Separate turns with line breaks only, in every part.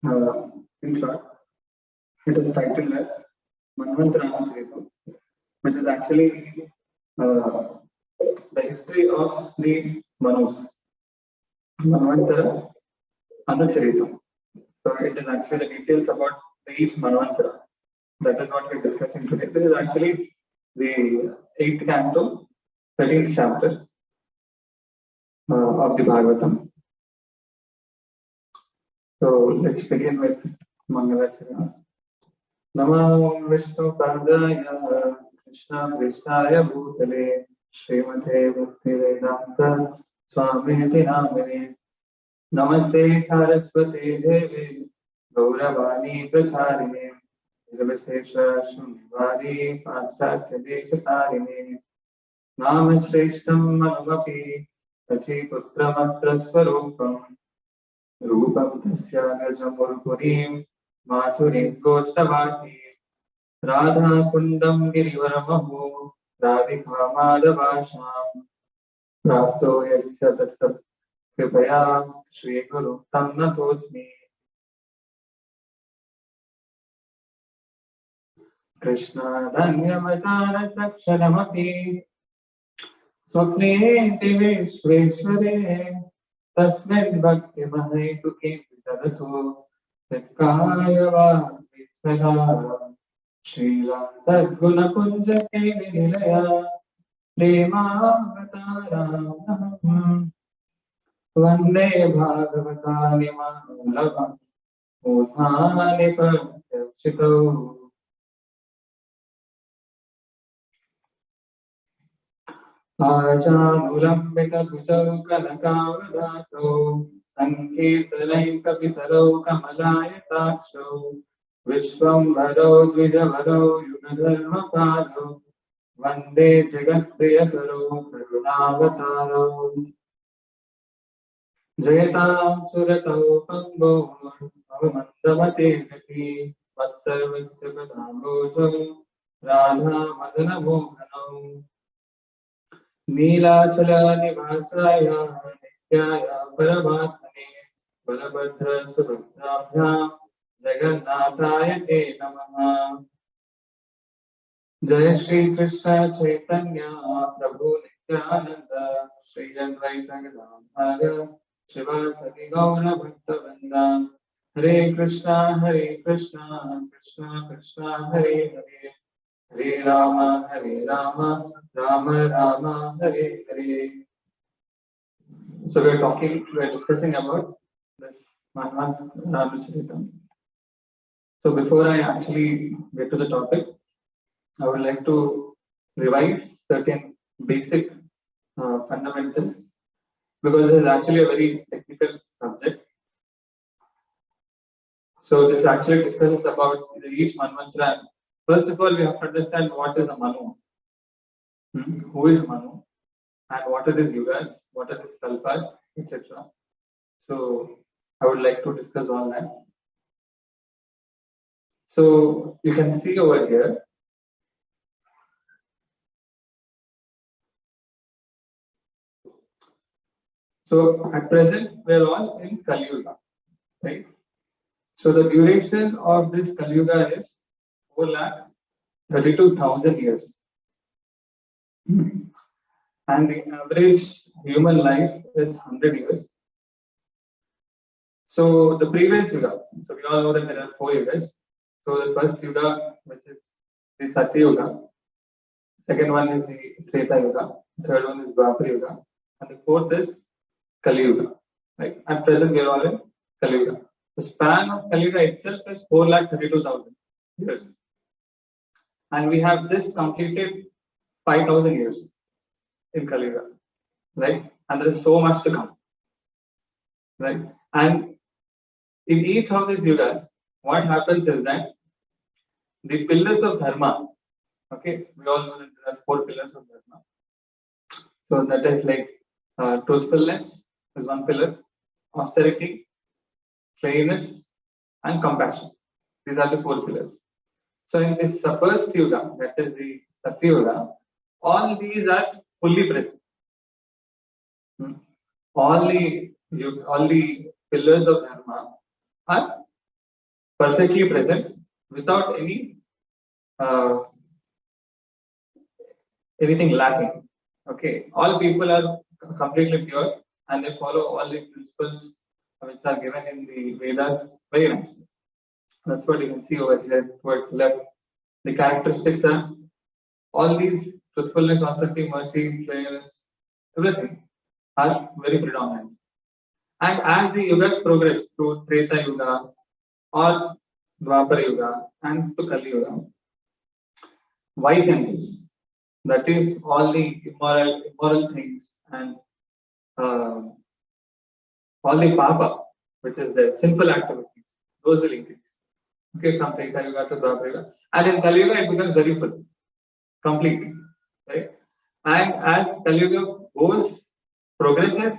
In short, it is titled as Manvantarana Charitam, which is actually the history of the Manus. Manvantara Anacharitam. So it is actually the details about each Manvantara. That is what we are discussing today. This is actually the 8th canto, 13th chapter of the Bhagavatam. So let's begin with Mangalacharana. Namo Vishnu Padaya Krishna Krishnaya Bhutale Srimate Bhakti Vedanta Swamiti Namane Namaste Saraswati Devi Gauravani Pracharine Nirvishesha Shunvari Paschatya Deshatarine Nama Shreshtam Manamapi Tachi Putramatra Swarupam Rupam Tasya Gajamurpurim Mathurim Goshtavati Radha Kundam Girivaramahu Radhika Madhavasham Prapto Yasya Tattat Kripaya Shri Guru Tam Natosmi Krishna Dhanyamachara Taksharamapi Swapne Vishveshware Tasmin Bhakti Mahaituki Vidadatu Vitkaya Vitsala Shriram Sadguna Kunja Kevi Nilaya Prema Avataram Vande Bhagavatani Manulavam Udhani Pratyakshito Ajanulambita Bhujau Kanakavadato Sankirtalaikapitaro Kamalayataksho Vishwambharo Dvijavaro Yugadharmapado Vande Jagatpriyakaro Karunavataro Jayatam Suratau Pango Avamandamate Gati Vatsarvasya Padambojo Radha Madana Mohanam Neelachala Nivasaya Nityaya Paramatmane Balabhadra Subhadrabhyam Jagannathaya Te Namaha Jai Shri Krishna Chaitanya Prabhu Nityananda Shri Advaita Gadadhara Shivasati Gaura Bhaktavrinda Hare Krishna Krishna Krishna Hare Hare Hare Rama Rama Rama Hare Hare. So we are discussing about this Manvantarana Charitam. So before I actually get to the topic, I would like to revise certain basic fundamentals because this is actually a very technical subject. So this actually discusses about each Manvantara. First of all, we have to understand what is a Manu. Who is Manu? And what are these yugas? What are these kalpas? Etc. So I would like to discuss all that. So you can see over here. So at present we are all in Kali Yuga, right? So the duration of this Kali Yuga is 4,32,000 years. And the average human life is 100 years. So the previous Yuga, so we all know that there are 4 Yugas. So the first Yuga, which is the Satya Yuga, second one is the Treta Yuga, third one is Dwapara Yuga, and the fourth is Kali Yuga. Right? At present we are all in Kali Yuga. The span of Kali Yuga itself is 4,32,000 years. And we have just completed 5,000 years in Kali Yuga. Right? And there is so much to come. Right? And in each of these yugas, what happens is that the pillars of dharma, okay, we all know that there are 4 pillars of dharma. So that is like truthfulness is one pillar, austerity, cleanliness, and compassion. These are the 4 pillars. So in this first yuga, that is the Satya Yuga, all these are fully present. All the pillars of dharma are perfectly present without any anything lacking. Okay, all people are completely pure and they follow all the principles which are given in the Vedas very nicely. That's what you can see over here towards the left. The characteristics are all these truthfulness, austerity, mercy, clearness, everything are very predominant. And as the yugas progress through Treta Yuga or Dwapara Yuga and to Kali Yuga, vice enters. That is all the immoral things and uh, all the papa, which is the sinful activities, those will increase. Okay, from Treta Yuga to Dwapara Yuga. And in Kali Yuga, it becomes very full, completely. Right? And as Kali Yuga goes, progresses,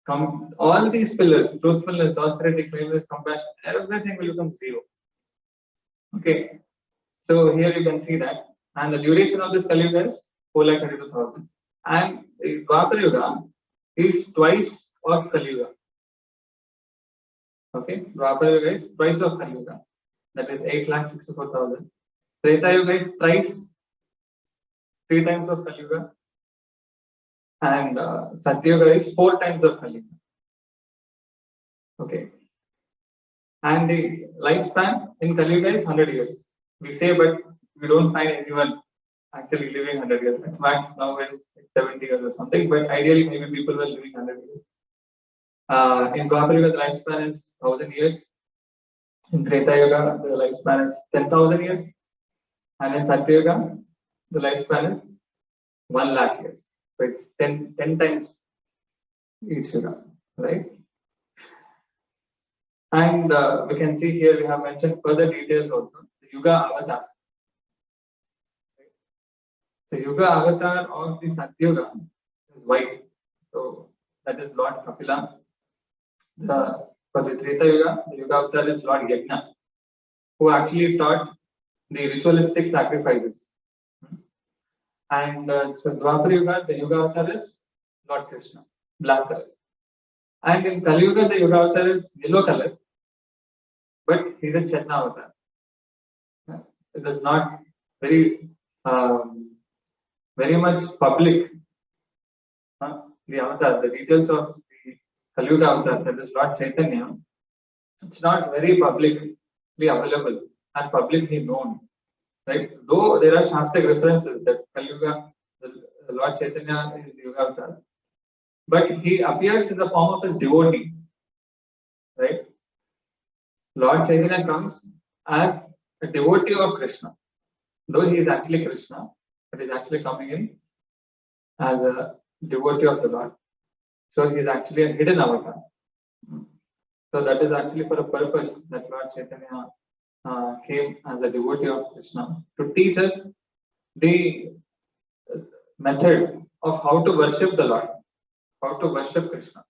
all these pillars, truthfulness, austerity, cleanliness, compassion, everything will become zero. Okay, so here you can see that. And the duration of this Kali Yuga is 4,32,000. And the Dwapara Yuga is twice of Kali Yuga. Okay, Dwapara Yuga is twice of Kali Yuga. That is 8,64,000. Treta Yuga is thrice, 3 times of Kali Yuga. And Satya Yuga is 4 times of Kali Yuga. Okay. And the lifespan in Kali Yuga is 100 years. We say, but we don't find anyone actually living 100 years. Max now is 70 years or something, but ideally maybe people were living 100 years. In Dwapara Yuga, the lifespan is 1,000 years. In Treta Yuga, the lifespan is 10,000 years. And in Satya Yuga, the lifespan is 1 lakh years. So it's 10 times each yuga, right? And we can see here we have mentioned further details also. The Yuga Avatar. The Yuga Avatar of the Satyuga is white. So that is Lord Kapila. For the Treta Yuga, the Yuga Avatar is Lord Yajna, who actually taught the ritualistic sacrifices. And so Dwapara Yuga, the Yuga Avatar is Lord Krishna, black color. And in Kali Yuga, the Yuga Avatar is yellow color, but he's a Chetna Avatar. It is not very much public. The avatar, the details of the Kali Yuga Avatar, that is Lord Chaitanya, it's not very publicly available and publicly known. Right? Though there are Shastric references that Kali Yuga, the Lord Chaitanya is the Yuga Avatar, but he appears in the form of his devotee. Right? Lord Chaitanya comes as a devotee of Krishna. Though he is actually Krishna, but he is actually coming in as a devotee of the Lord. So he is actually a hidden avatar. So that is actually for a purpose that Lord Chaitanya came as a devotee of Krishna to teach us the method of how to worship the Lord, how to worship Krishna.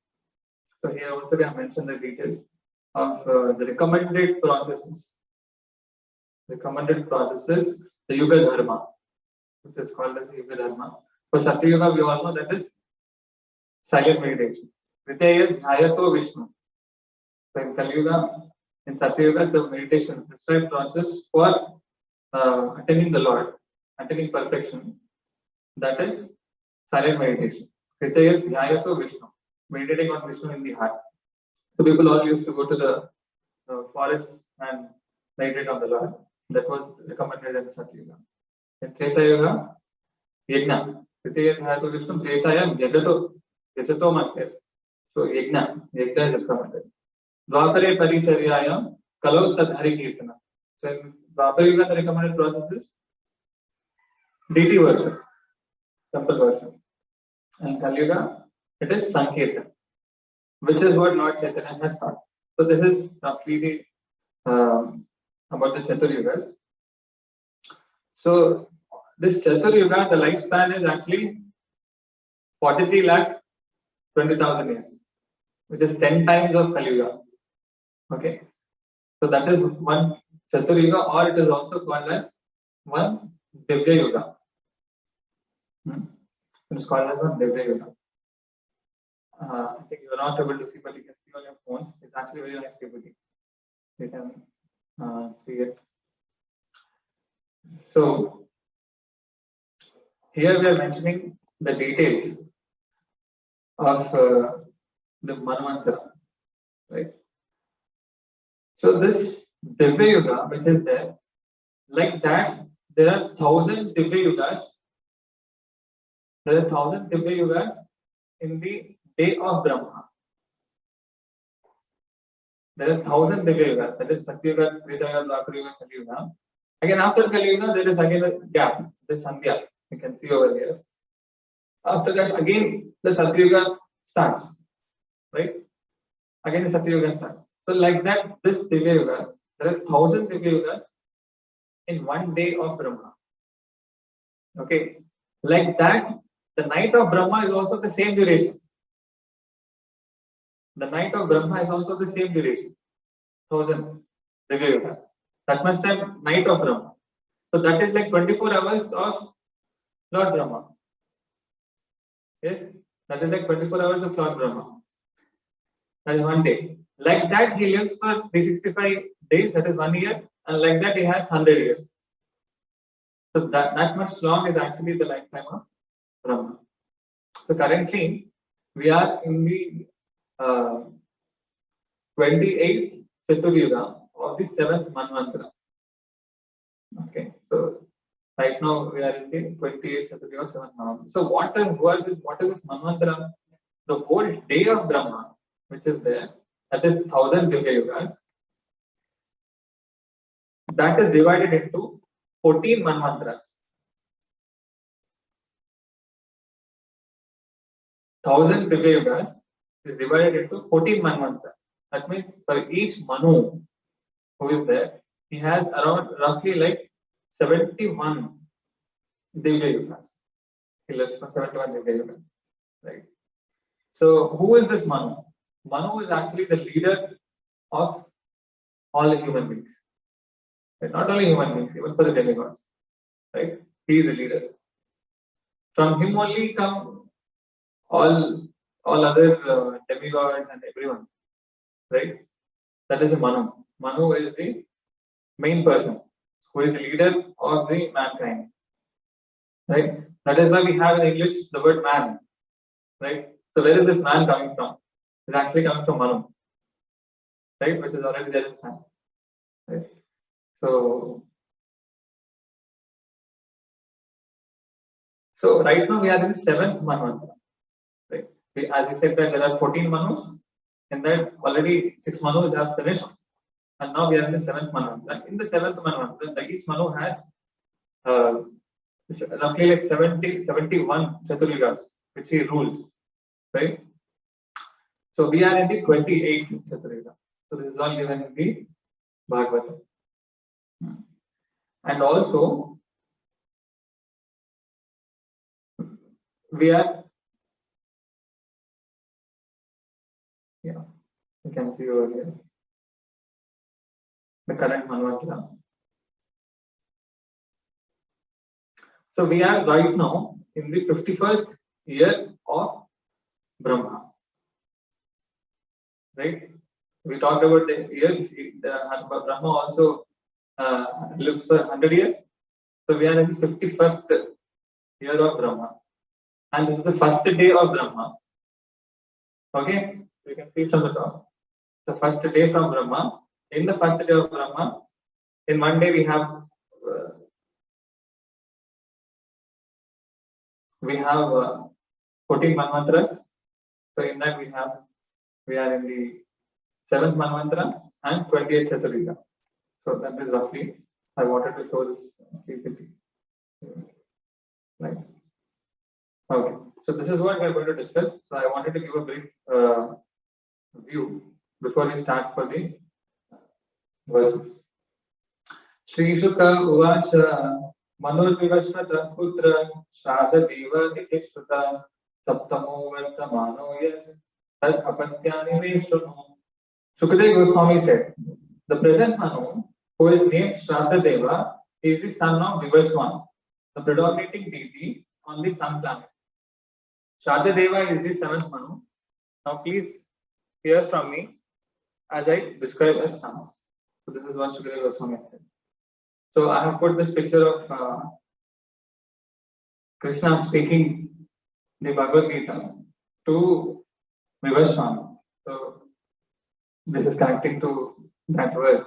So here also we have mentioned the details of the recommended processes. Recommended processes, the Yuga Dharma, which is called as Yuga Dharma. For Satya Yuga, we all know that is silent meditation. Viteya Dhyato Vishnu. So in Kali Yuga, in Satya Yuga, the meditation, prescribed process for attaining the Lord, attaining perfection, that is silent meditation. Viteya Dhyato Vishnu, meditating on Vishnu in the heart. So people all used to go to the forest and meditate on the Lord. That was recommended in Satya Yuga. In Treta Yuga, Yajna. Viteya Dhyato Vishnu, Tretaya Yajato Mantir. So Yajna is recommended. Dwapare Paricharyayam Kalau Tadhari Kirtana. So in Dwapara Yuga, the recommended process is deity worship, temple worship. And Kali Yuga, it is Sankirtan, which is what Lord Chaitanya has taught. So this is roughly the about the Chatur Yugas. So this Chatur Yuga, the lifespan is actually 43,20,000 years, which is 10 times of Kali Yuga. Okay, so that is one Chatur Yuga, or it is also called as one Divya Yuga. It is called as one Divya Yuga. I think you are not able to see, but you can see on your phones. It's actually very nice PPT. You can see it. So here we are mentioning the details of the Manvantara, right? So this Divya Yuga, which is there, like that, there are 1,000 Divya Yugas. There are 1,000 Divya Yugas in the day of Brahma. There are 1,000 Divya Yugas. That is Satyuga, Treta Yuga, Dwapara Yuga, Kali Yuga. Again, after Kali Yuga, there is again a gap. The Sandhya, you can see over here. After that, again the Satyuga starts, right? Again the Satyuga starts. So like that, this Divya Yugas, there are 1,000 Divya Yugas in one day of Brahma. Okay, like that, the night of Brahma is also the same duration. The night of Brahma is also the same duration, 1,000 Divya Yugas. That much time, night of Brahma. So that is like 24 hours of Lord Brahma. Yes, that is like 24 hours of Lord Brahma. That is one day. Like that, he lives for 365 days, that is 1 year, and like that, he has 100 years. So that much long is actually the lifetime of Brahma. So currently, we are in the 28th Chaturyuga of the 7th Manvantara. Okay, so right now we are in the 28th Chaturyuga, 7th Manvantara. So what is this Manvantara? The whole day of Brahma, which is there, that is 1,000 Divya Yugas, that is divided into 14 Manvantras. 1,000 Divya Yugas is divided into 14 Manvantras. That means for each Manu who is there, he has around roughly like 71 Divya Yugas. He lives for 71 Divya Yugas, right? So who is this Manu? Manu is actually the leader of all the human beings. Right? Not only human beings, even for the demigods. Right? He is the leader. From him only come all other demigods and everyone. Right? That is the Manu. Manu is the main person who is the leader of the mankind. Right? That is why we have in English the word man. Right? So where is this man coming from? It's actually coming from Manu. Right? Which is already there in Sanskrit. Right? So right now we are in the 7th Manvantara. Right? As we said that there are 14 Manus, and that already 6 Manus have finished, and now we are in the 7th Manvantara. In the 7th Manvantara, each Manu has roughly like 71 Chaturyugas, which he rules. Right? So we are in the 28th Chaturyuga. So this is all given in the Bhagavatam. And also, we are, you can see over here, the current Manvantara. So we are right now in the 51st year of Brahma. Right? We talked about the years. Brahma also lives for 100 years. So we are in the 51st year of Brahma. And this is the first day of Brahma. Okay? So you can see from the top. The first day from Brahma. In the first day of Brahma, in one day we have 14 Manvantras. So in that we are in the 7th Manvantara and 28th Chaturyuga. So that is roughly, I wanted to show this PPT. Right. Okay. So this is what we are going to discuss. So I wanted to give a brief view before we start for the verses. Shri Shuka Uvacha Manur Vivashvata Putra Shradha Deva Nikishvata Saptamo Vartamano Yas Tad Apatyani Veshunu. Sukadeva Goswami said, the present Manu, who is named Shraddha Deva, is the son of Vivashwan, the predominating deity on the sun planet. Shraddha Deva is the 7th Manu. Now please hear from me as I describe as sons. So this is what Shukadeva Goswami said. So I have put this picture of Krishna speaking the Bhagavad Gita to Vivaswan. So this is connecting to that verse.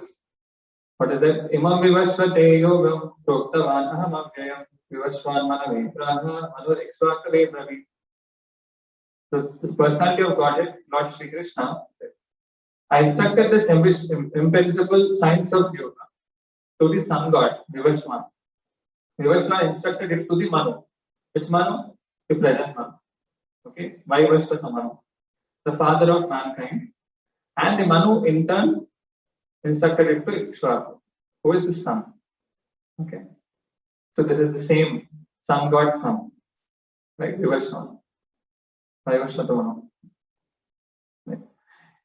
What is that? Imam Vivasvate Yogam Proktavan Aham Avyayam Vivaswan Manave Praha Manur Ikshvakave Bravi. So this personality of Godhead, Lord Sri Krishna, I instructed this imperishable science of yoga to the sun god Vivaswan. Vivaswan instructed it to the Manu. Which Manu? The present Manu. Okay, Vaivasvata Manu, the father of mankind, and the Manu in turn instructed it to Ikshvaku, who is the son. Okay, so this is the same sun god son, right? Vivaswan, Vaivasvata Manu. Right.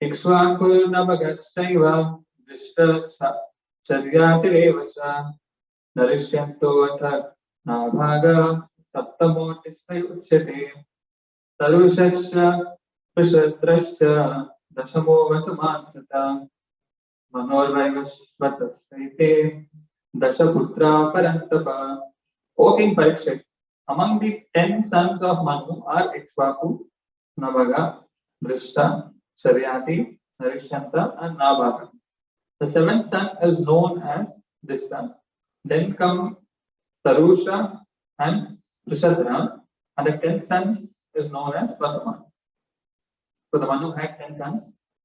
Ikshvaku Navagastaiva Vishta Charyatirev cha Narishyanto Atha Nabhaga Saptamo Tismay Uchyate Tarushasya Prishatrasya Dashamo Vasamatata Manorvaivasvatasvaite Dashaputra Parantapa. O King Parikshit, among the 10 sons of Manu are Ikshvaku, Navaga, Drishta, Sharyati, Narishyanta, and Nabhaga. The 7th son is known as Drishta. Then come Tarusha and Prishadra, and the 10th son is known as Vasama. So the Manu had 10 sons.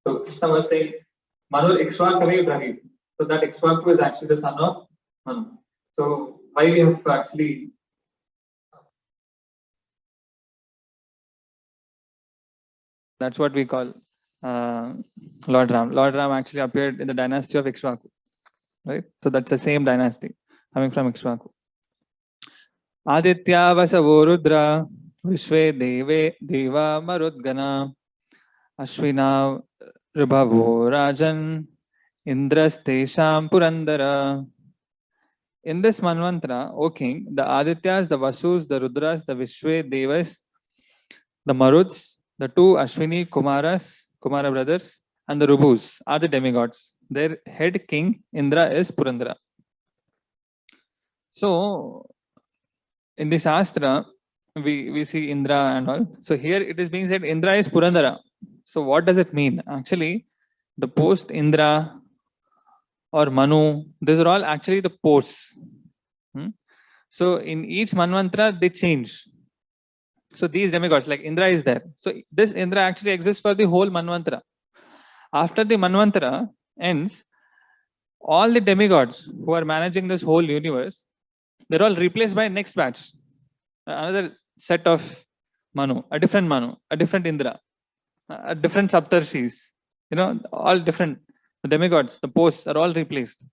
So Krishna was saying, Manu Ikshvakave Brahit. So that Ikshvaku is actually the son of Manu. So why we have actually
that's what we call Lord Ram. Lord Ram actually appeared in the dynasty of Ikshvaku, right? So that's the same dynasty coming from Ikshvaku. Aditya Vasavo Rudra Vishve Deve Deva Marudgana Ashwina Ribhavo Rajan Indrastesham Purandara. In this Manvantara, O king, the Adityas, the Vasus, the Rudras, the Vishve Devas, the Maruds, the 2 Ashwini Kumara brothers, and the Rubhus are the demigods. Their head king, Indra, is Purandara. So, in the Shastra, we see Indra and all. So, here it is being said Indra is Purandara. So, what does it mean? Actually, the post Indra or Manu, these are all actually the posts. So, in each Manvantara, they change. So these demigods, like Indra is there. So this Indra actually exists for the whole Manvantara. After the Manvantara ends, all the demigods who are managing this whole universe, they're all replaced by next batch. Another set of Manu, a different Indra, a different Saptarshis, all different. The demigods, the posts are all replaced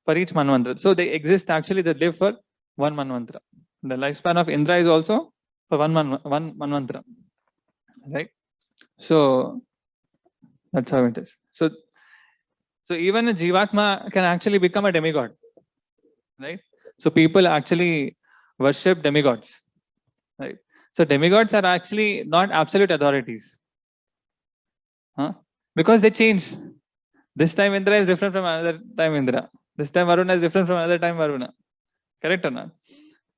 for each Manvantara. So they exist actually, they live for one Manvantara. The lifespan of Indra is also for one Manvantara, right? So that's how it is. So even a Jivatma can actually become a demigod, right? So people actually worship demigods, right? So demigods are actually not absolute authorities, because they change. This time Indra is different from another time Indra. This time Varuna is different from another time Varuna. Correct or not?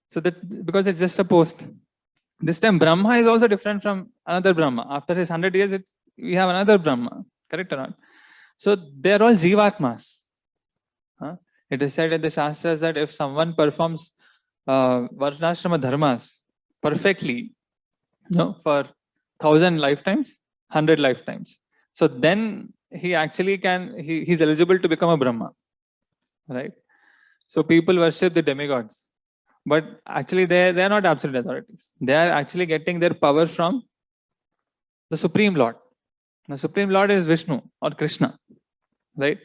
So that because it's just a post. This time Brahma is also different from another Brahma. After his 100 years, we have another Brahma. Correct or not? So they are all Jivatmas. It is said in the Shastras that if someone performs Varnashrama dharmas perfectly, for 1,000 lifetimes, 100 lifetimes, so then he actually he's eligible to become a Brahma, right? So people worship the demigods, but actually they are not absolute authorities. They are actually getting their power from the Supreme Lord. The Supreme Lord is Vishnu or Krishna, right?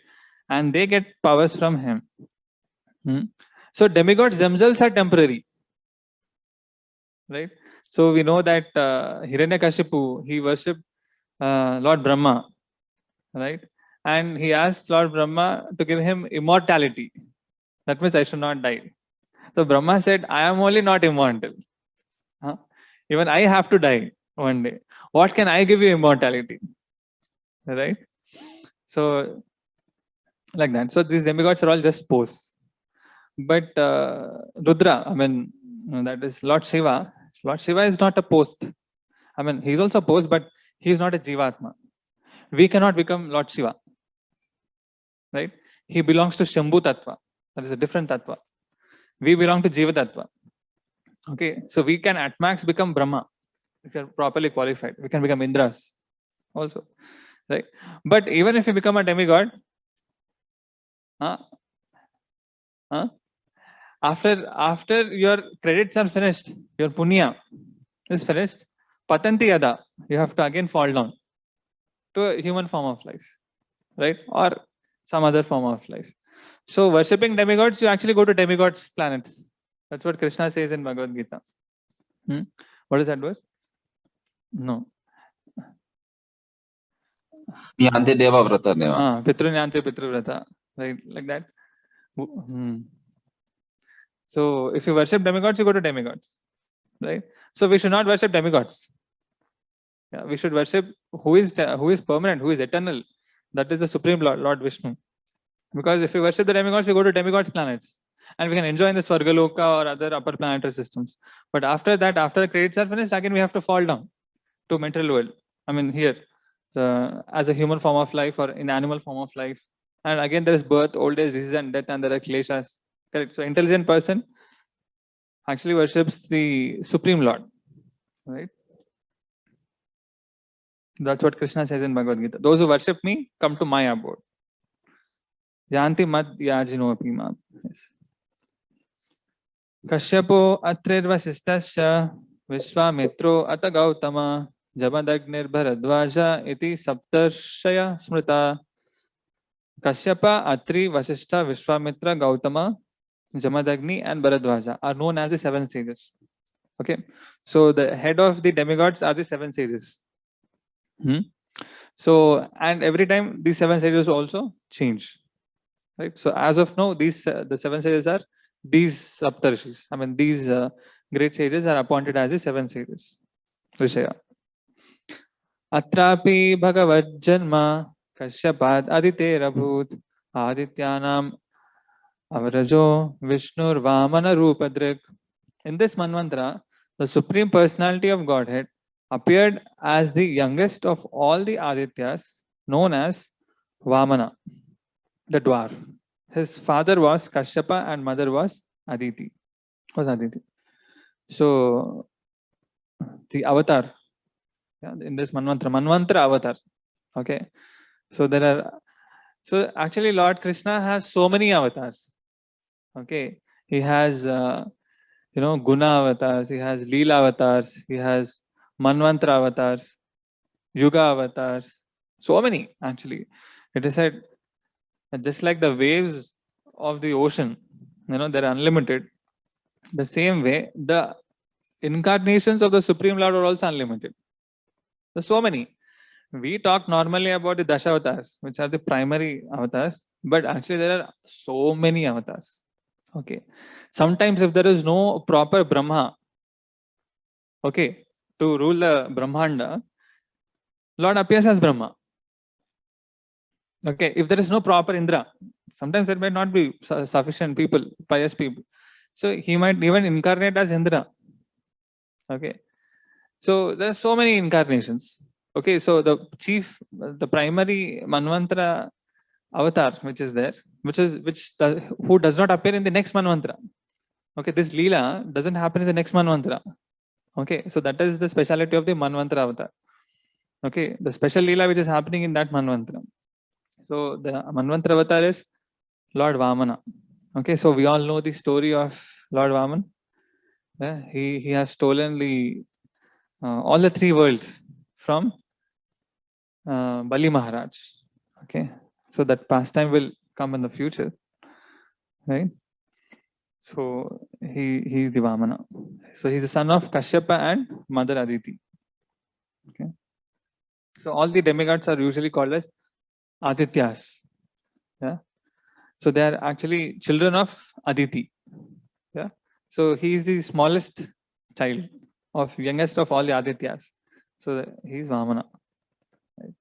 And they get powers from him. So demigods themselves are temporary, right? So we know that Hiranyakashipu, he worshipped Lord Brahma, right? And he asked Lord Brahma to give him immortality. That means I should not die. So Brahma said, I am only not immortal. Even I have to die one day. What can I give you immortality? Right? So like that. So these demigods are all just posts. But Rudra, I mean, that is Lord Shiva. Lord Shiva is not a post. I mean, he's also a post, but he's not a Jivatma. We cannot become Lord Shiva, right? He belongs to Shambhu Tattva. That is a different Tattva. We belong to Jiva Tattva. Okay, so we can at max become Brahma if you're properly qualified. We can become Indras also, right? But even if you become a demigod, after your credits are finished, your punya is finished, patanti yada, you have to again fall down to a human form of life, right? Or some other form of life. So worshipping demigods, you actually go to demigods planets. That's what Krishna says in Bhagavad Gita. What is that verse? No.
Yante deva vrata deva.
Pitru nyante pitru vrata, right? Like that. So if you worship demigods, you go to demigods, right? So we should not worship demigods. Yeah, we should worship who is permanent, who is eternal. That is the Supreme Lord Vishnu. Because if we worship the demigods, we go to demigods planets. And we can enjoy in the Svargaloka or other upper planetary systems. But after that, after the credits are finished, again we have to fall down to mental world. I mean, here, as a human form of life or in animal form of life. And again, there is birth, old age, disease, and death, and there are kleshas. Correct. So, intelligent person actually worships the Supreme Lord, right? That's what Krishna says in Bhagavad Gita. Those who worship me come to my abode. Yanti mad yajino apima. Yes. Kashyapo atrirvasistasya Vishwamitro ata Gautama Jamadagnir Bharadvaja iti saptarshaya smrita. Kashyapa, Atri, Vasishtha, Vishwamitra, Gautama, Jamadagni, and Bharadwaja are known as the 7 sages. Okay, so the head of the demigods are the 7 sages. So, and every time these 7 sages also change, right? So as of now, these the 7 sages are these Saptarshis. I mean, these great sages are appointed as the 7 sages. Rishaya. Atrapi Bhagavad Janma Kashyapad Aditera Bhut Adityanam Avrajo Vishnur Vamana Rupadrik. In this Manvantara, the Supreme Personality of Godhead appeared as the youngest of all the Adityas, known as Vamana, the dwarf. His father was Kashyapa and mother was Aditi. So the avatar, in this Manvantara avatar. Okay. So there are, so actually Lord Krishna has so many avatars. Okay. He has Guna avatars, he has Leela avatars, he has Manvantara avatars, Yuga avatars, so many actually. It is said, just like the waves of the ocean, they're unlimited. The same way, the incarnations of the Supreme Lord are also unlimited. There's so many. We talk normally about the Dashavatars, which are the primary avatars, but actually there are so many avatars. Okay. Sometimes if there is no proper Brahma, okay, to rule the Brahmanda, Lord appears as Brahma. Okay. If there is no proper Indra, sometimes there might not be sufficient people, pious people. So he might even incarnate as Indra. Okay. So there are so many incarnations. Okay. So the primary Manvantara avatar which is there, who does not appear in the next Manvantara. Okay, this Leela doesn't happen in the next Manvantara. Okay, so that is the speciality of the Manvantara avatar. Okay, the special Leela which is happening in that Manvantara. So the Manvantara avatar is Lord Vamana. Okay, so we all know the story of Lord Vaman. Yeah, he has stolen all the 3 worlds from Bali Maharaj. Okay, so that pastime will come in the future, right? So he is the Vamana. So he's the son of Kashyapa and mother Aditi. Okay. So all the demigods are usually called as Adityas. Yeah. So they are actually children of Aditi. Yeah. So he is the smallest child of youngest of all the Adityas. So he is Vamana. Right.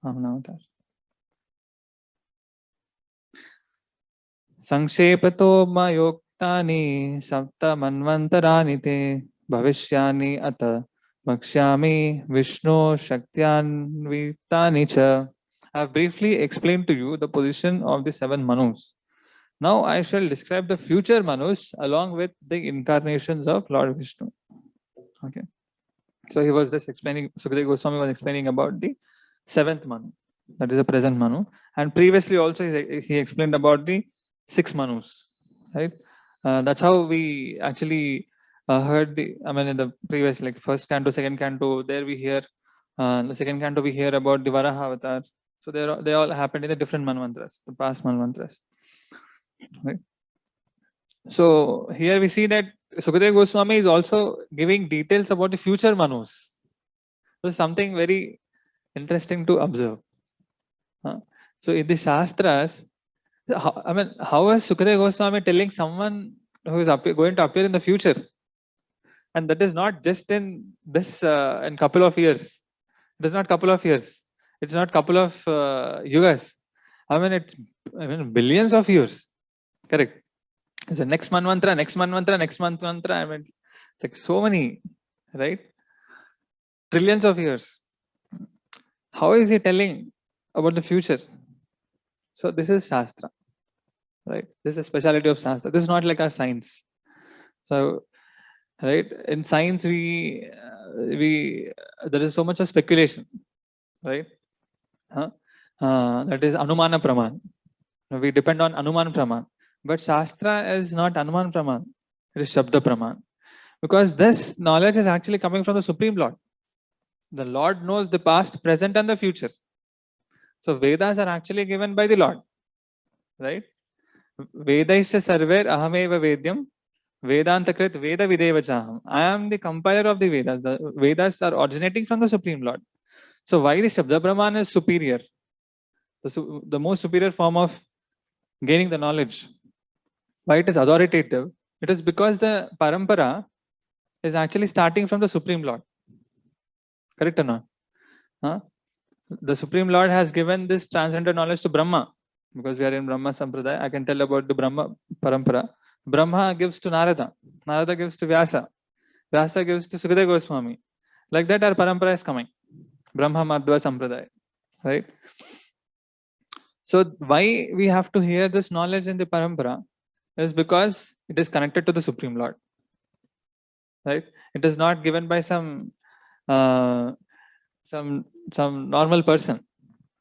Vamana avatar. Sangshepato mayoktani sapta manvantarani te bhavishyani ata Vakshyami Vishnu Shaktyanvitani cha. I have briefly explained to you the position of the 7 Manus. Now I shall describe the future Manus along with the incarnations of Lord Vishnu. Okay. So he was just explaining, Sukadeva Goswami was explaining about the 7th Manu, that is the present Manu. And previously also he explained about the 6 Manus, right? That's how we actually heard in the previous, like first canto, second canto, there we hear, the second canto we hear about the Varaha avatar. So they all happened in the different manvantras, the past manvantras, right? So here we see that Sukadeva Goswami is also giving details about the future Manus. So something very interesting to observe. So in the Shastras, how is Sukadeva Goswami telling someone who is going to appear in the future? And that is not just in this in couple of years. It is not couple of years. It's not couple of yugas. It's billions of years. Correct. So next manvantara, next manvantara, next manvantara. Like so many, right? Trillions of years. How is he telling about the future? So this is Shastra, right? This is a speciality of Shastra. This is not like a science. So, right, in science we there is so much of speculation, right? That is Anumana Praman. We depend on Anuman Praman. But Shastra is not Anuman Praman. It is Shabda Praman. Because this knowledge is actually coming from the Supreme Lord. The Lord knows the past, present, and the future. So Vedas are actually given by the Lord, right? Vedaisya sarver ahameva vedyam Vedantakrit Veda Videva Chaham. I am the compiler of the Vedas. The Vedas are originating from the Supreme Lord. So why the Shabda Brahman is superior? The most superior form of gaining the knowledge. Why it is authoritative? It is because the parampara is actually starting from the Supreme Lord. Correct or not? The Supreme Lord has given this transcendental knowledge to Brahma. Because we are in Brahma Sampradaya, I can tell about the Brahma parampara. Brahma gives to Narada. Narada gives to Vyasa. Vyasa gives to Sukadeva Goswami. Like that, our parampara is coming. Brahma Madhva Sampradaya. Right? So why we have to hear this knowledge in the parampara is because it is connected to the Supreme Lord. Right? It is not given by some normal person,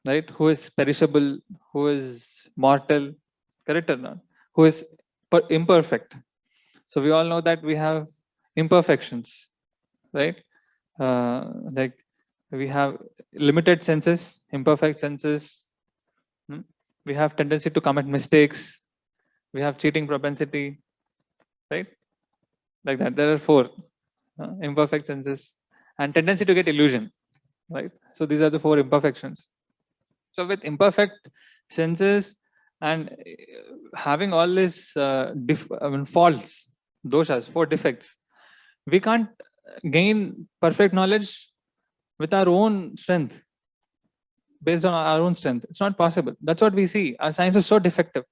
right? Who is perishable, who is mortal, correct or not? Who is imperfect. So we all know that we have imperfections, right? Like we have limited senses, imperfect senses. We have tendency to commit mistakes. We have cheating propensity, right? Like that. There are 4 imperfect senses and tendency to get illusion, right? So these are the 4 imperfections. So with imperfect senses and having all these faults, doshas, 4 defects, we can't gain perfect knowledge with our own strength, based on our own strength. It's not possible. That's what we see. Our science is so defective,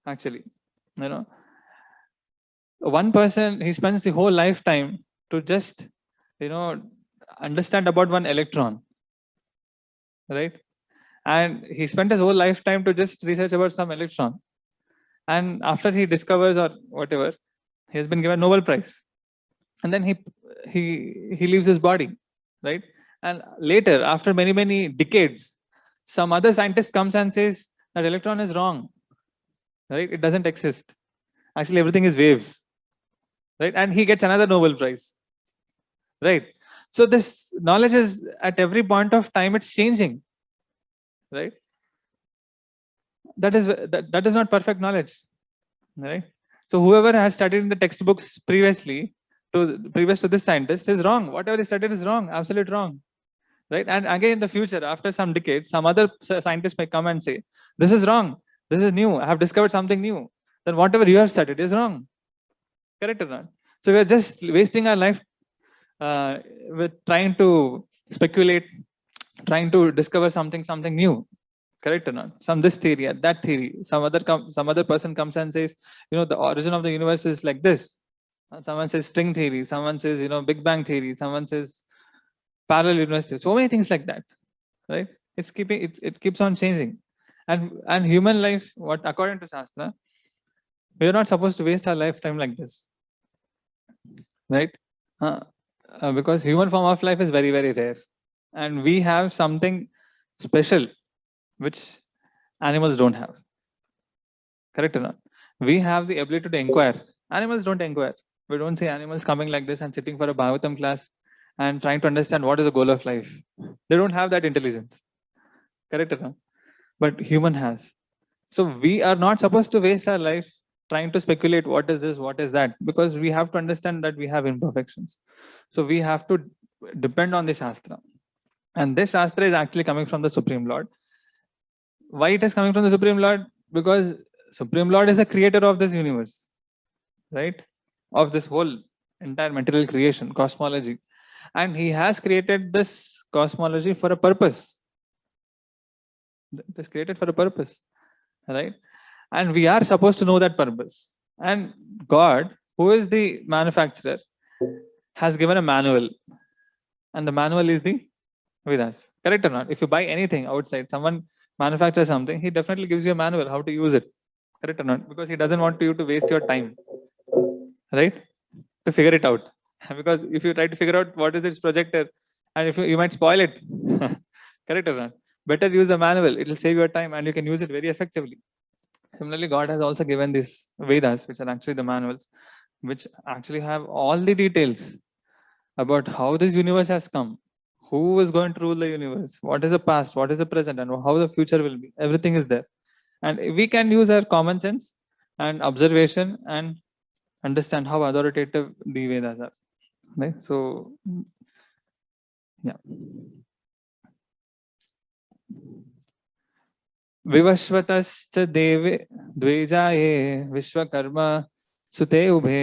actually. One person, he spends the whole lifetime to just, understand about one electron, right? And he spent his whole lifetime to just research about some electron. And after he discovers or whatever, he has been given Nobel Prize. And then he leaves his body, right? And later, after many, many decades, some other scientist comes and says that electron is wrong, right? It doesn't exist. Actually, everything is waves, right? And he gets another Nobel Prize, right? So this knowledge is at every point of time, it's changing, right? That is not perfect knowledge, right? So whoever has studied in the textbooks previous to this scientist is wrong. Whatever he studied is wrong, absolute wrong, right? And again, in the future, after some decades, some other scientist may come and say, this is wrong, this is new, I have discovered something new. Then whatever you have studied is wrong. Correct or not? So we are just wasting our life with trying to speculate, trying to discover something new, Correct or not? Some this theory, that theory. Some other person comes and says, the origin of the universe is like this. Someone says string theory. Someone says, Big Bang theory. Someone says parallel universe theory. So many things like that, right? It keeps on changing, and human life, what according to Shastra, we are not supposed to waste our lifetime like this, right? Because human form of life is very, very rare, and we have something special which animals don't have. Correct or not? We have the ability to inquire. Animals don't inquire. We don't see animals coming like this and sitting for a Bhagavatam class and trying to understand what is the goal of life. They don't have that intelligence. Correct or not? But human has. So we are not supposed to waste our life trying to speculate what is this, what is that, because we have to understand that we have imperfections. So we have to depend on the Shastra. And this Shastra is actually coming from the Supreme Lord. Why it is coming from the Supreme Lord? Because Supreme Lord is the creator of this universe, right? Of this whole entire material creation, cosmology. And he has created this cosmology for a purpose. It is created for a purpose, right? And we are supposed to know that purpose. And God, who is the manufacturer, has given a manual. And the manual is the Vedas. Correct or not? If you buy anything outside, someone manufactures something, he definitely gives you a manual how to use it. Correct or not? Because he doesn't want you to waste your time, right? To figure it out. Because if you try to figure out what is this projector, and if you might spoil it, correct or not? Better use the manual. It will save your time and you can use it very effectively. Similarly, God has also given these Vedas, which are actually the manuals, which actually have all the details about how this universe has come, who is going to rule the universe, what is the past, what is the present, and how the future will be. Everything is there. And we can use our common sense and observation and understand how authoritative the Vedas are. Right? So, yeah. विवस्वतश्च देवे द्वेजाये विश्वकर्मा सुते उभे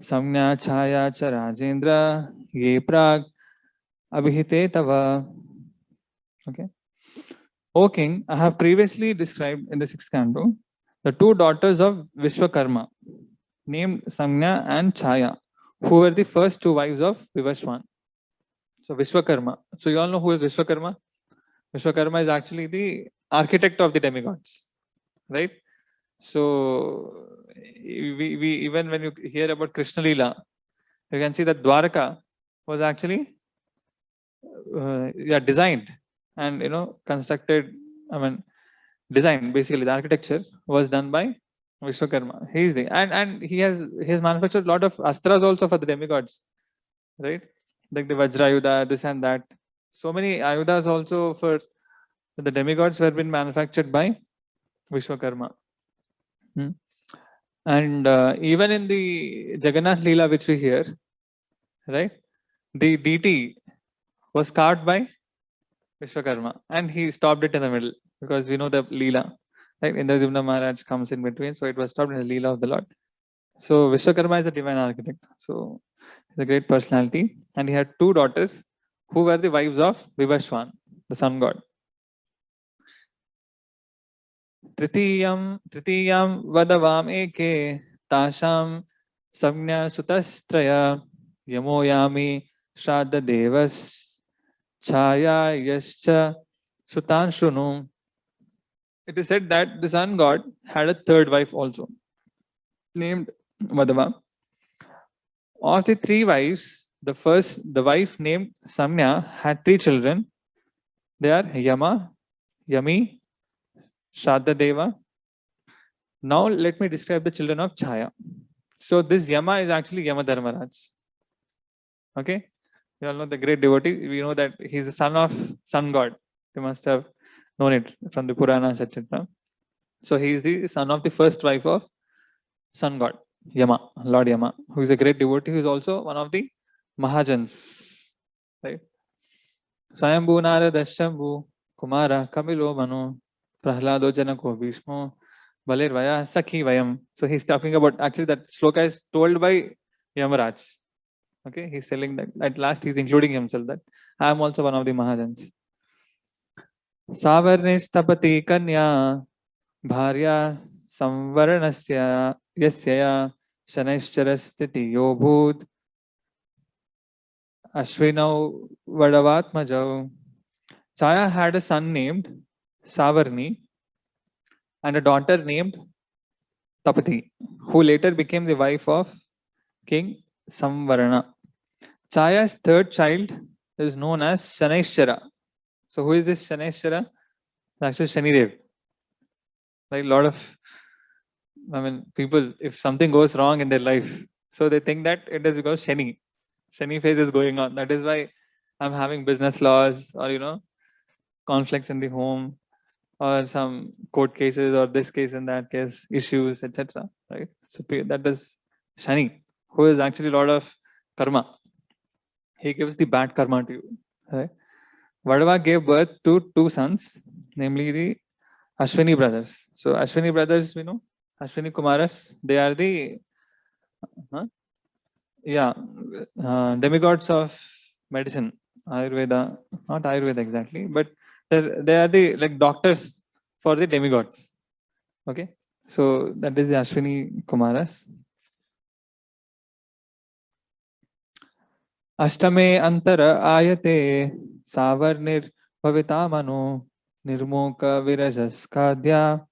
संज्ञा छाया च राजेंद्र ये प्राग abhite tava. Okay. O king, I have previously described in the 6th canto the two daughters of Vishwakarma named Samnya and Chaya, who were the first two wives of Vivaswan. So Vishwakarma. So you all know who is Vishwakarma? Vishwakarma is actually the architect of the demigods, right? So we even when you hear about Krishna Leela, you can see that Dwaraka was actually designed and constructed. I mean, designed basically the architecture was done by Vishwakarma. He is the and he has manufactured a lot of astras also for the demigods, right? Like the Vajrayuda, this and that. So many ayudas also for the demigods were been manufactured by Vishwakarma. And even in the Jagannath Leela, which we hear, right, the deity was carved by Vishwakarma, and he stopped it in the middle because we know the Leela, right? Indrajimna Maharaj comes in between, so it was stopped in the Leela of the Lord. So Vishwakarma is a divine architect, so he's a great personality, and he had two daughters who were the wives of Vivaswan, the sun god. Tritiyam vadavam eke tasham samnya sutastraya yamoyami shraddha devas chaya yascha sutan shunu. It is said that the sun god had a third wife also named Vadava. Of the three wives, the wife named Samnya had three children. They are Yama, Yami, Shraddha Deva. Now let me describe the children of Chaya. So this Yama is actually Yama Dharmaraj. Okay, you all know the great devotee. We know that he's the son of sun god. You must have known it from the Puranas, etc. So he is the son of the first wife of sun god, Yama, Lord Yama, who is a great devotee, who is also one of the Mahajans. Right? Swayambhu Narada Shambhu Kumara Kamilo Manu Prahlado Janako Bhishmo Valervaya Sakhi Vayam. So he's talking about, actually that shloka is told by Yamaraj. Okay, he's telling that at last he's including himself that I am also one of the Mahajans. सावर्णिस्तपति कन्या भार्या संवरणस्य यस्यया शनैश्चरस्थिति यो भूत् अश्विनौ वडवात्मजौ. Chaya had a son named Savarni and a daughter named Tapati, who later became the wife of King Samvarana. Chaya's third child is known as Shanaishchara. So who is this Shanaishchara? Actually Shanidev. Like a lot of, people, if something goes wrong in their life, so they think that it is because Shani phase is going on. That is why I'm having business loss or, conflicts in the home or some court cases or this case and that case issues, etc. Right? So that is Shani, who is actually a lot of karma. He gives the bad karma to you. Right? Vadava gave birth to two sons, namely the Ashwini brothers. So Ashwini brothers, we know, Ashwini Kumaras, they are the demigods of medicine, Ayurveda, not Ayurveda exactly, but they are the like doctors for the demigods. Okay, so that is the Ashwini Kumaras. Ashtame antara ayate savarnir bhavita mano nirmoka virajas kadya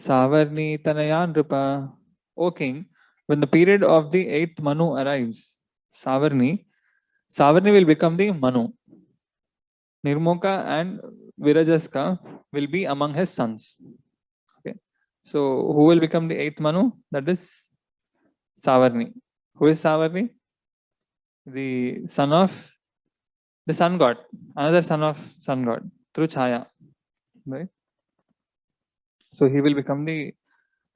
savarni tanayan rupa. O king, when the period of the 8th Manu arrives, Savarni will become the Manu. Nirmoka and Virajaska will be among his sons. Okay. So who will become the 8th Manu? That is Savarni. Who is Savarni? The son of the sun god, another son of sun god through Chaya. Right? So he will become the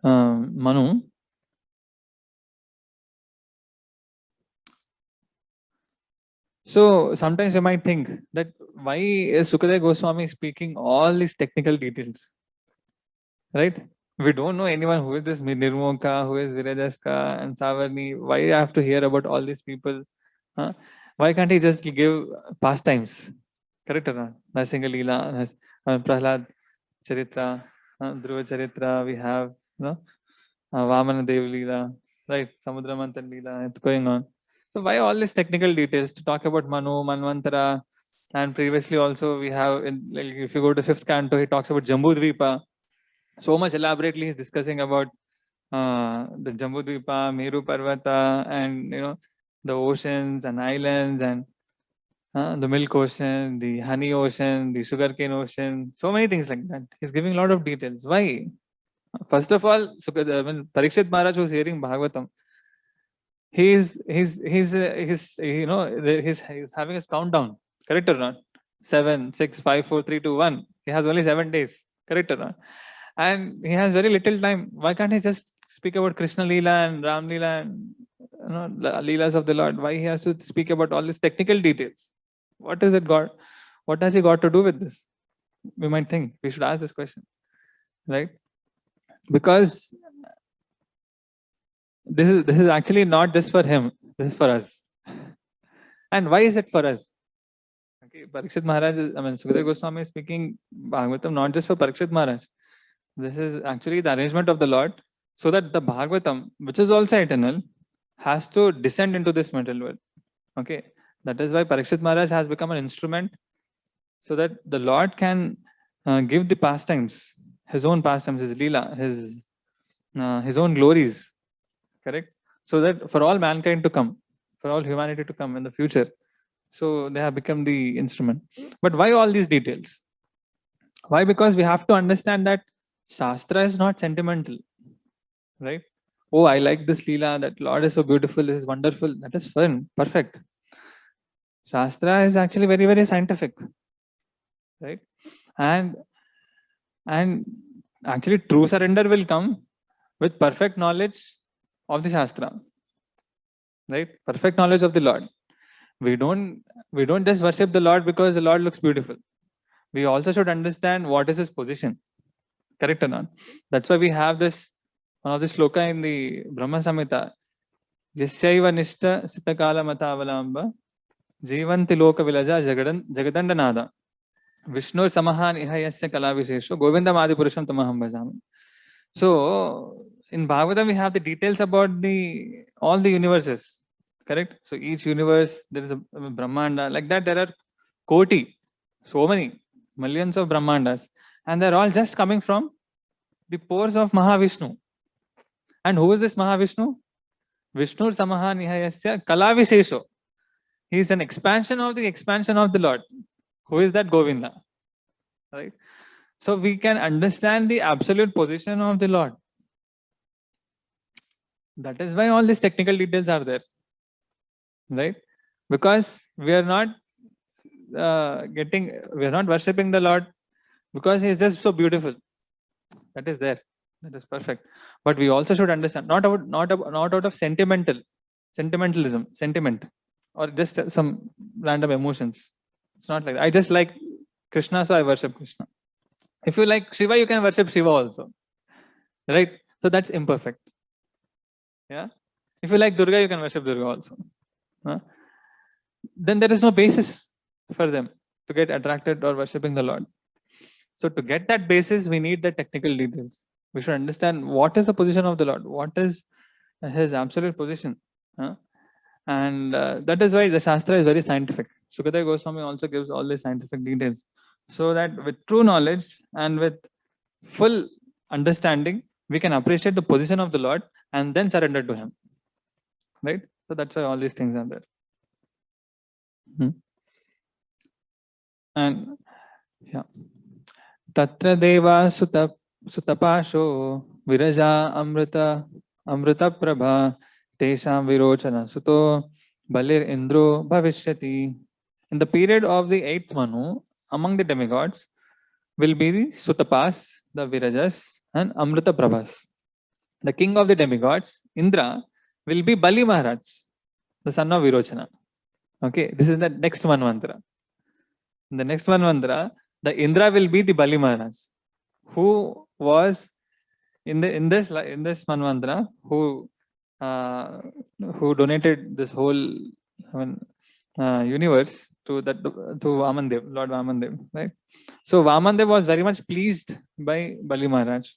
Manu. So sometimes you might think that why is Sukadeva Goswami speaking all these technical details? Right? We don't know anyone who is this Nirmoka, who is Virajaska and Savarni. Why I have to hear about all these people? Huh? Why can't he just give pastimes? Correct or not? Narsinga Leela, Prahlad Charitra, Dhruva Charitra, we have Vamana Dev Leela, right? Samudra Manthan Leela, it's going on. So why all these technical details to talk about Manu, Manvantara, and previously also we have, like if you go to 5th canto, he talks about Jambudvipa. So much elaborately he's discussing about the Jambudvipa, Meru Parvata, and the oceans and islands and the milk ocean, the honey ocean, the sugarcane ocean, so many things like that. He's giving a lot of details. Why? First of all, when Parikshit Maharaj was hearing Bhagavatam, he's having his countdown. Correct or not? 7, 6, 5, 4, 3, 2, 1. He has only 7 days. Correct or not? And he has very little time. Why can't he just speak about Krishna Leela and Ram Leela and the Leelas of the Lord? Why he has to speak about all these technical details? What is it God? What has he got to do with this? We might think we should ask this question, right? Because this is actually not just for him. This is for us. And why is it for us? Okay, Parikshit Maharaj, Sukadeva Goswami is speaking Bhagavatam not just for Parikshit Maharaj. This is actually the arrangement of the Lord, so that the Bhagavatam, which is also eternal, has to descend into this material world. Okay, that is why Parikshit Maharaj has become an instrument, so that the Lord can give the pastimes, his own pastimes, his Leela, his own glories. Correct? So that for all mankind to come, for all humanity to come in the future. So they have become the instrument. But why all these details? Why? Because we have to understand that Shastra is not sentimental, right? Oh, I like this Leela, that Lord is so beautiful, this is wonderful. That is fun, perfect. Shastra is actually very, very scientific, right? And actually true surrender will come with perfect knowledge of the Shastra, right? Perfect knowledge of the Lord. We don't just worship the Lord because the Lord looks beautiful. We also should understand what is his position. Correct or not? That's why we have this, one of the sloka in the Brahma Samhita. Yasyaiva nishta sitakala mata avalamba jivanti loka vilaja jagadanda nada. Vishnu Samahan Ihayasya Kalavishesho Govindam Adipurusham Tamaham Bhajami. So in Bhagavatam we have the details about all the universes, correct? So each universe there is a Brahmanda, like that there are Koti, so many millions of Brahmandas, and they're all just coming from the pores of Mahavishnu. And who is this Mahavishnu? Vishnu Samaha Nihayasya Kalavishesho. He is an expansion of the Lord. Who is that? Govinda. Right? So we can understand the absolute position of the Lord. That is why all these technical details are there. Right? Because we are not worshipping the Lord because He is just so beautiful. That is there. That is perfect. But we also should understand, not out of sentimentalism, sentiment, or just some random emotions. It's not like that. I just like Krishna, so I worship Krishna. If you like Shiva, you can worship Shiva also. Right? So that's imperfect. Yeah. If you like Durga, you can worship Durga also. Then there is no basis for them to get attracted or worshipping the Lord. So to get that basis, we need the technical details. We should understand what is the position of the Lord, what is His absolute position. And that is why the Shastra is very scientific. Sukadeva Goswami also gives all the scientific details. So that with true knowledge and with full understanding, we can appreciate the position of the Lord and then surrender to Him. Right? So that's why all these things are there. And yeah. Tatra deva sutapasho viraja amrita prabha tesham virochana suto balir indro bhavishyati. In the period of the 8th Manu, among the demigods will be the Sutapas, the Virajas, and Amrita Prabhas. The king of the demigods, Indra, will be Bali Maharaj, the son of Virochana. Okay, this is the next Manvantara. In the next Manvantara, the Indra will be the Bali Maharaj, who was in this Manvantara, who donated this whole universe to Vamandev, Lord Vamandev, right? So Vamandev was very much pleased by Bali Maharaj.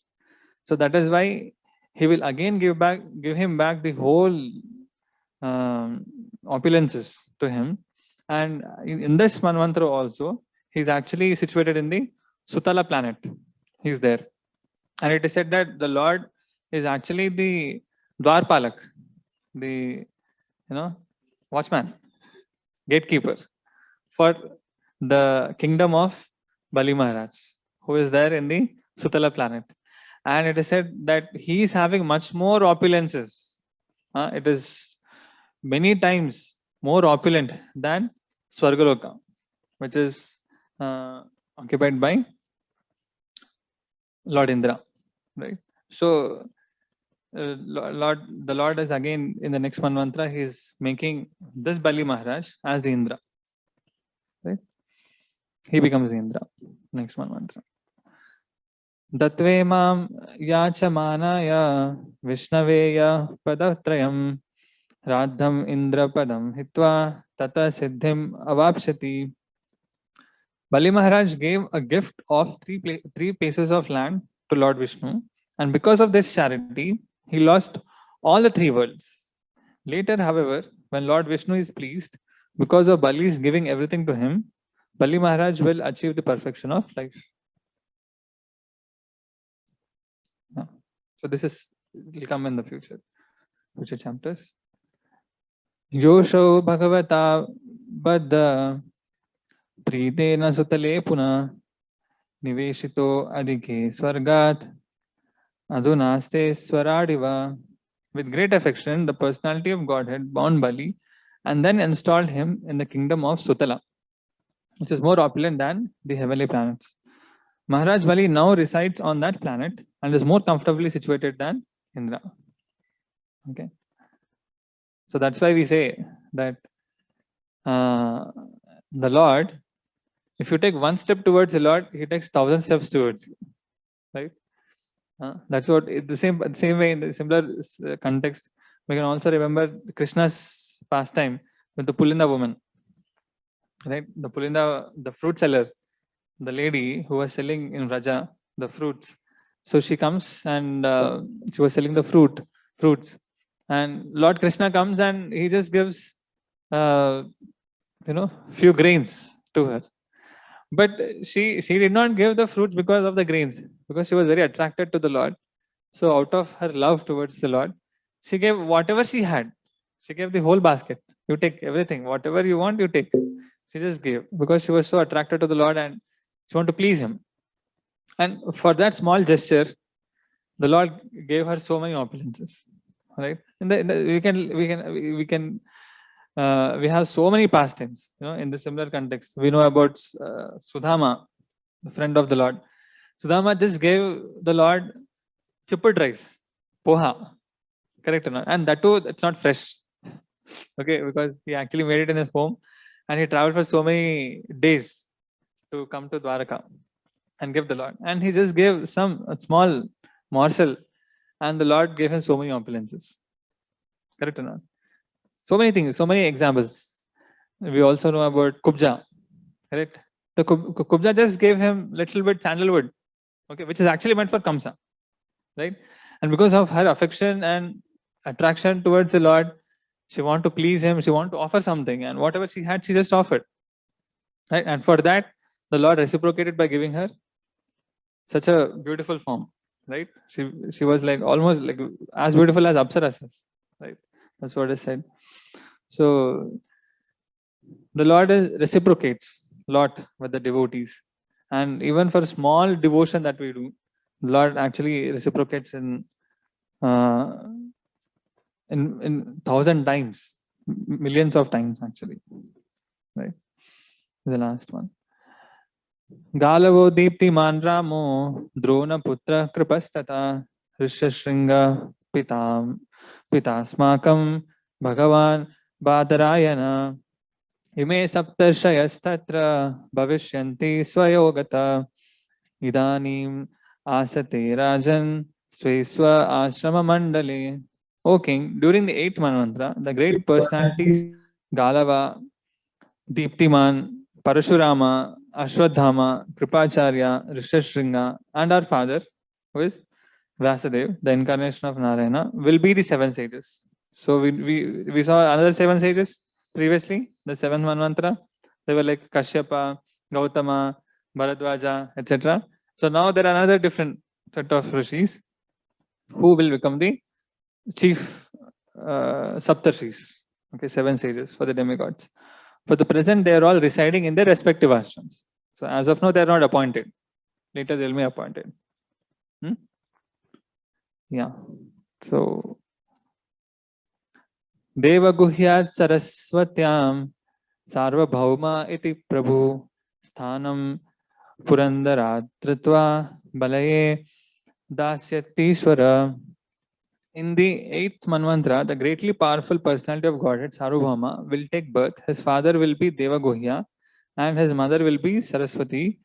So that is why he will again give him back the whole opulences to him. And in this Manvantara also, he's actually situated in the Sutala planet. He's there. And it is said that the Lord is actually the Dwarpalak, the watchman, gatekeeper for the kingdom of Bali Maharaj, who is there in the Sutala planet. And it is said that he is having much more opulences. It is many times more opulent than Swargaloka, which is occupied by Lord Indra. Right? So the Lord is again in the next Manvantara, he is making this Bali Maharaj as the Indra. Right? He becomes the Indra. Next Manvantara. Datve mam yachamanaya Vishnaveya padatrayam Radham Indra padam hitva tata siddhim avapshati. Bali Maharaj gave a gift of three pieces of land to Lord Vishnu, and because of this charity, he lost all the 3 worlds. Later, however, when Lord Vishnu is pleased, because of Bali's giving everything to him, Bali Maharaj will achieve the perfection of life. So this will come in the future chapters. Yosho Bhagavata Baddha Pritena Sutale Puna Niveshito Adike Swargat Adunaste Swaradiva. With great affection, the personality of Godhead bound Bali and then installed him in the kingdom of Sutala, which is more opulent than the heavenly planets. Maharaj Bali now resides on that planet and is more comfortably situated than Indra. Okay. So that's why we say that the Lord, if you take 1 step towards the Lord, He takes 1,000 steps towards you. Right? That's what the same way in the similar context. We can also remember Krishna's pastime with the Pulinda woman. Right? The Pulinda, the fruit seller, the lady who was selling in Raja the fruits. So she comes and she was selling the fruits, and Lord Krishna comes and he just gives few grains to her. But she did not give the fruits because of the grains, because she was very attracted to the Lord. So out of her love towards the Lord, she gave whatever she had. She gave the whole basket. You take everything, whatever you want, you take. She just gave because she was so attracted to the Lord and she wanted to please Him. And for that small gesture, the Lord gave her so many opulences. Right? We have so many pastimes. In the similar context, we know about Sudama, the friend of the Lord. Sudama just gave the Lord chippered rice, poha, correct or not? And that too, it's not fresh. Okay, because he actually made it in his home and he traveled for so many days to come to Dwaraka and give the Lord. And he just gave a small morsel and the Lord gave him so many opulences. Correct or not? So many things, so many examples. We also know about Kubja, correct? The Kubja just gave him little bit sandalwood, okay, which is actually meant for Kamsa, right? And because of her affection and attraction towards the Lord, she wanted to please him, she wanted to offer something, and whatever she had, she just offered, right? And for that, the Lord reciprocated by giving her such a beautiful form, right? She was like almost like as beautiful as Apsarasas, right? That's what I said. So the Lord reciprocates a lot with the devotees, and even for small devotion that we do, the Lord actually reciprocates in 1,000 times, millions of times actually, right? The last one. Galavo Deeptiman Ramo Drona Putra Kripastata Rishashringa Pitasmakam Bhagavan Badarayana Ime Saptarshayastatra Bhavishyanti Swayogata Idanim Asate Rajan Sweswa Ashrama Mandale. O King, during the 8th Manvantara, the great personalities Galava, Deeptiman, Parashurama, Ashwadhama, Kripacharya, Rishashringa, and our father, who is Vyasadev, the incarnation of Narayana, will be the 7 sages. So we saw another 7 sages previously, the 7th Manvantara. They were like Kashyapa, Gautama, Bharadwaja, etc. So now there are another different set of rishis who will become the chief Saptarshis, okay, 7 sages for the demigods. For the present, they are all residing in their respective ashrams. So as of now, they are not appointed. Later, they will be appointed. Yeah. So, Deva Guhyat Saraswatyam Sarvabhauma iti Prabhu Sthanam Purandaratritva Balaye Dasyatishwara. In the 8th Manvantara, the greatly powerful personality of Godhead, Sarvabhauma, will take birth. His father will be Devagohya and his mother will be Saraswati.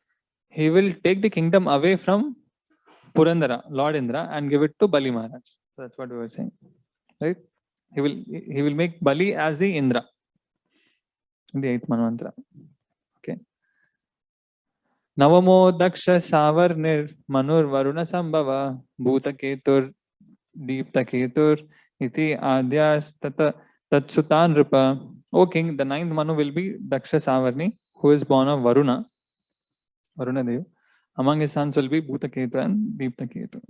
He will take the kingdom away from Purandara, Lord Indra, and give it to Bali Maharaj. So that's what we were saying, right? He will make Bali as the Indra in the 8th Manvantara. Okay. Navamo Daksha Savarnir Manur Varuna Sambhava Bhuta Ketur Deepta Ketur iti Adyas Tatsutan Rupa. O King, the 9th Manu will be Daksha Savarni, who is born of Varuna Dev. Among his sons will be Bhuta Ketu and Deepta Ketu.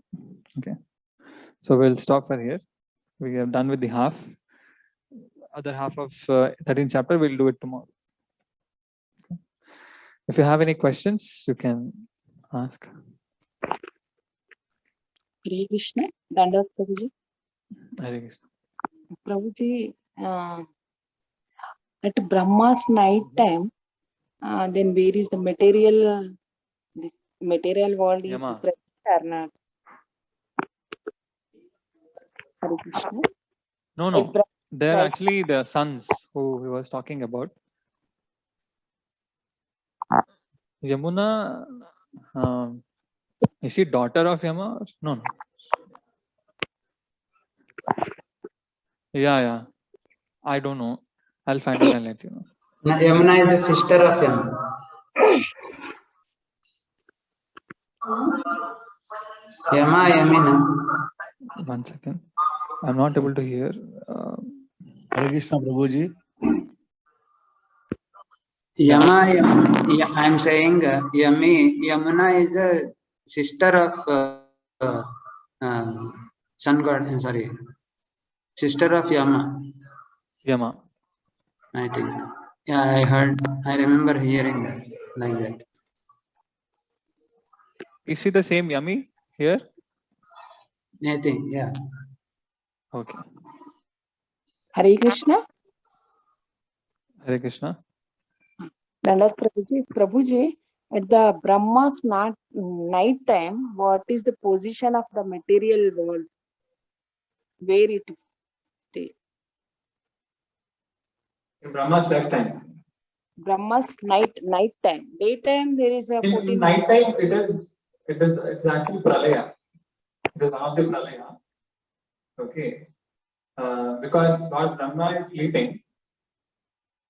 Okay. So we'll stop for here. We are done with the half. Other half of 13th chapter, we'll do it tomorrow. Okay. If you have any questions, you can ask.
Hare Krishna, Dandavat Prabhuji.
Hare Krishna.
Prabhuji, at Brahma's night time, then where is the material? This material world is
Yama.
present or not? Hare Krishna.
No. They're actually the sons who he was talking about. Yamuna, is she daughter of Yama? No. Yeah. I don't know. I'll find out and let you know.
Yamuna is the sister of Yama. Yama, Yamina.
1 second. I'm not able to hear.
Hare Krishna Prabhuji.
Yama, I'm saying Yamuna is the sister of sun god. Sorry, sister of Yama.
Yama.
I think. Yeah, I remember hearing that like that.
Is she the same Yami here?
I think, yeah.
Okay.
Hare Krishna.
Hare Krishna.
Dandavat Prabhuji. Prabhuji, at the Brahma's night time, what is the position of the material world? Where it stays?
In Brahma's lifetime.
Brahma's night time. Daytime there is a 14.
In night time it's actually pralaya. It is one of the pralaya. Okay. Because Lord Brahma is sleeping,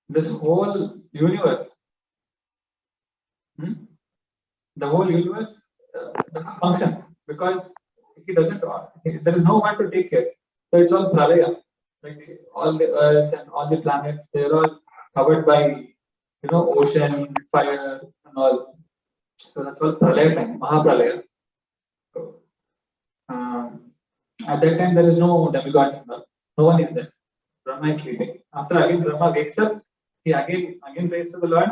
this whole universe, the whole universe doesn't function because he doesn't. There is no one to take care. So it's all pralaya. Like all the earth and all the planets, they're all covered by ocean, fire, and all. So that's all pralaya time, Mahapralaya. So, at that time, there is no demigods. No one is there. Brahma is sleeping. After again Brahma wakes up, he again prays to the Lord,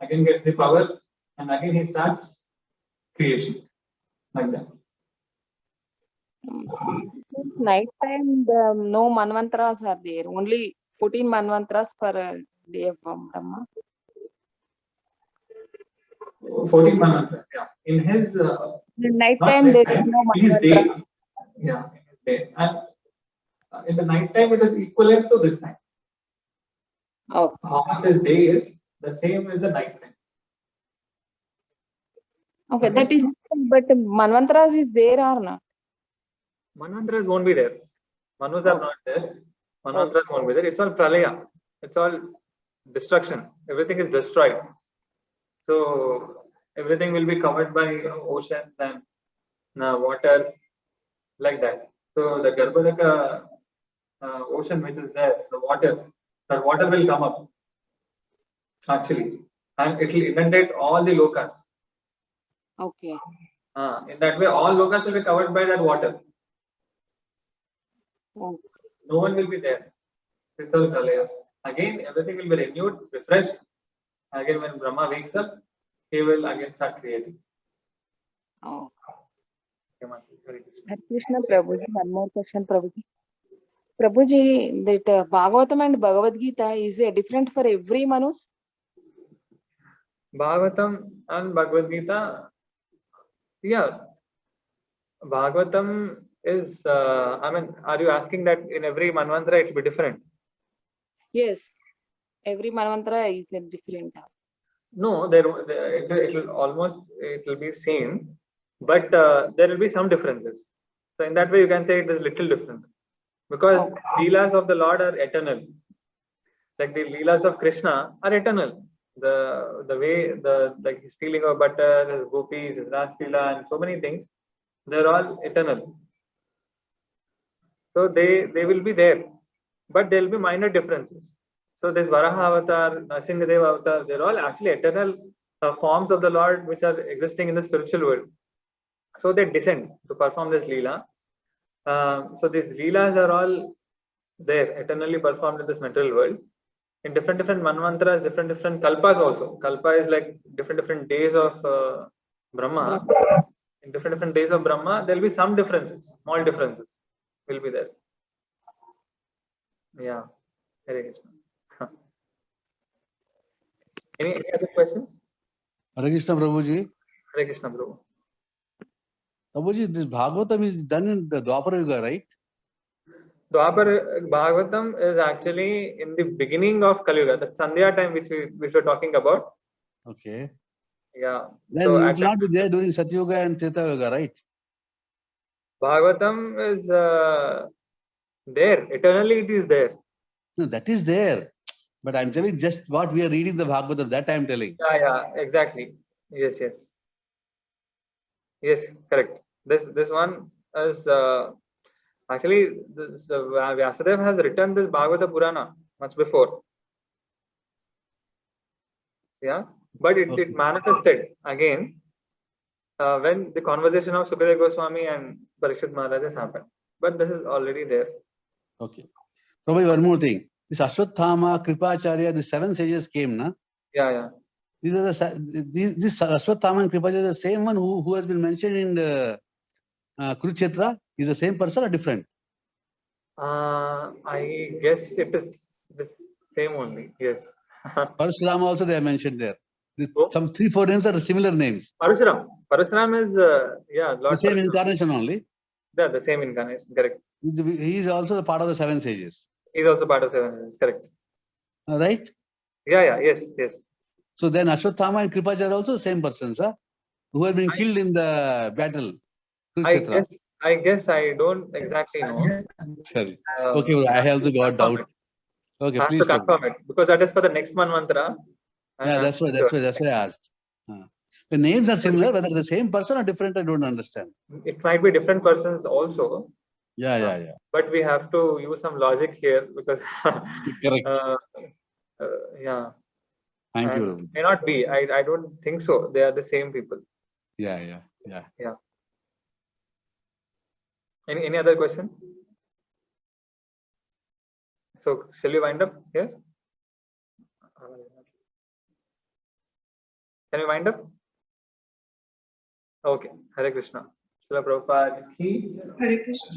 again gets the power, and again he starts creation. Like that.
It's night time, no manvantras are there. Only 14 manvantras per day of Brahma.
14 manvantras, yeah. In his
night time, there is no
in his day.
manvantras.
Yeah, in his day. And in the night time, it is equivalent to this time.
Oh.
How much his day is, the same as the night time.
Okay, that is, but manvantras is there or not?
Manvantras won't be there. Manus are not there. Manvantras won't be there. It's all pralaya. It's all destruction. Everything is destroyed. So everything will be covered by oceans and water, like that. So the Garbhodaka ocean which is there, that water will come up actually, and it will inundate all the lokas.
Okay.
In that way, all lokas will be covered by that water.
Oh.
No one will be there. It's all pralaya. Again, everything will be renewed, refreshed. Again, when Brahma wakes up, he will again start creating.
Oh.
Hare
Krishna Prabhuji, one more question, Prabhuji. Prabhuji, that Bhagavatam and Bhagavad Gita is different for every Manus?
Bhagavatam and Bhagavad Gita, yeah. Bhagavatam is, are you asking that in every Manvantara it will be different?
Yes. Every Manvantara is different.
No, it will be same, but there will be some differences. So in that way, you can say it is little different, because Leelas of the Lord are eternal. Like the Leelas of Krishna are eternal. The way like his stealing of butter, his gopis, his Ras Leela, and so many things, they're all eternal. So they will be there, but there will be minor differences. So this Varaha avatar, Nrsimhadeva avatar, they're all actually eternal forms of the Lord which are existing in the spiritual world. So they descend to perform this Leela. So these Leelas are all there, eternally performed in this material world. In different manvantras, different kalpas also. Kalpa is like different days of Brahma. In different days of Brahma, there will be some differences, small differences will be there. Yeah. Hare Krishna. Any other questions?
Hare Krishna Prabhuji.
Hare Krishna, Prabhu.
Prabhuji, this Bhagavatam is done in the Dwapara Yuga, right?
Dwapara Bhagavatam is actually in the beginning of Kali Yuga. That's Sandhya time which we were talking about.
Okay.
Yeah.
Then
So
it will not be there during Satya Yuga and Treta Yuga, right?
Bhagavatam is there. Eternally it is there.
No, that is there. But I'm telling just what we are reading the Bhagavatam, that I'm telling.
Yeah, exactly. Yes. Yes, correct. This one is actually Vyasadeva has written this Bhagavata Purana much before. Yeah, but it
Okay.
manifested again when the conversation of Sukadeva Goswami and Parikshit Maharaj has happened. But this is already there.
Okay. Prabhuji, one more thing. This Ashwathama, Kripacharya, the 7 sages came, na?
Yeah.
These are this Ashwathama and Kripacharya is the same one who has been mentioned in the Kurukshetra. Is the same person or different?
I guess it is the same only. Yes.
Parashurama also they are mentioned there.
Oh.
Some 3-4 names are similar names.
Parasuram is
The
Lord
same
Parasuram.
incarnation only.
Yeah, the same incarnation. Correct.
He is also the part of the 7 sages.
He's also part of 7 sages. Correct.
Right?
Yeah. Yes.
So then Ashwathama and Kripacharya are also the same persons, huh? Who have been killed in the battle. Kurukshetra.
I guess I don't exactly know.
Sorry. Okay, well, I also got doubt. Okay,
I have to
please.
confirm it because that is for the next mantra.
Yeah, that's why I asked. The names are similar, whether the same person or different, I don't understand.
It might be different persons also.
Yeah.
But we have to use some logic here because
Correct.
yeah.
Thank
And
you.
may not be. I don't think so. They are the same people.
Yeah.
Any other questions? So shall we wind up here? Can we wind up? Okay. Hare Krishna. Srila Prabhupada ki.
Hare Krishna.